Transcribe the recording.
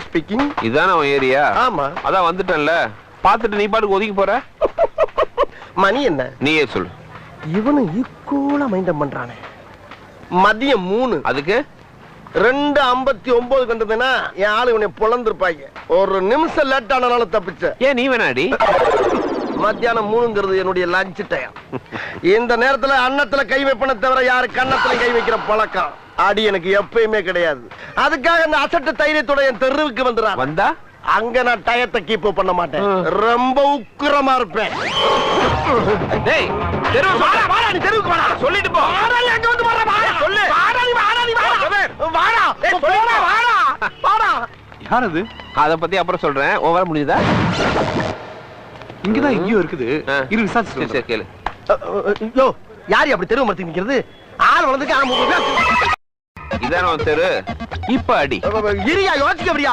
Speaking. இதான உன் area? ஆமா. அதான் வந்துட்டேன்ல, பாத்துட்டு நீ பாட்டுக்கு ஒதுக்கி போற. மணி என்ன? நீயே சொல்லு. இவனு ஈக்குவலா மைண்டம் பண்றானே. மதியம் 3. அதுக்கு 2:59 கண்டதுன்னா என் ஆளு உன்னை பொழந்திருப்பாங்க. ஒரு நிமிஷம் லேட் ஆனாலும் தப்பிச்ச. ஏன் நீ வேணாடி? மத்தியானம் 3ங்கிறது என்னுடைய லஞ்ச் டைம். இந்த நேரத்துல அன்னத்துல கை வைப்பன தவிர யாரு கன்னத்துல கை வைக்கிற பழக்கம் அடி எனக்கு எப்பயுமே கிடையாது. அதுக்காக அந்த அசட்டு தைரியத்தோட என் தெருவுக்கு வந்துடுறான். வந்தா அங்க நான் டயத்தை கீப் பண்ண மாட்டேன். ரொம்ப உக்கிரமா இருப்பேன். டேய், தெருவுக்கு வாடா, வாடா, நீ தெருவுக்கு வாடா. சொல்லிட்டு போ. வாடா, நீ அங்க வந்து வாடா, வாடா. சொல்லு. வாடா, நீ வாடா, நீ வாடா. வாடா. ஏய், போடா, வாடா. வாடா. யார் அது? அத பத்தி அப்புறம் சொல்றேன். உன் வர முடியுதா? இங்கதான் எங்கேயோ இருக்குது. இரு சரி விசாரிச்சு சரி கேளு. யோ, யாரு அப்படி தெருவு மரத்துக்கு நிக்கிறது? ஆள் வளர்ந்துக்கு இதான உன் தெரு. இப்ப அடி. இரியா யோசிக்க அப்படியா?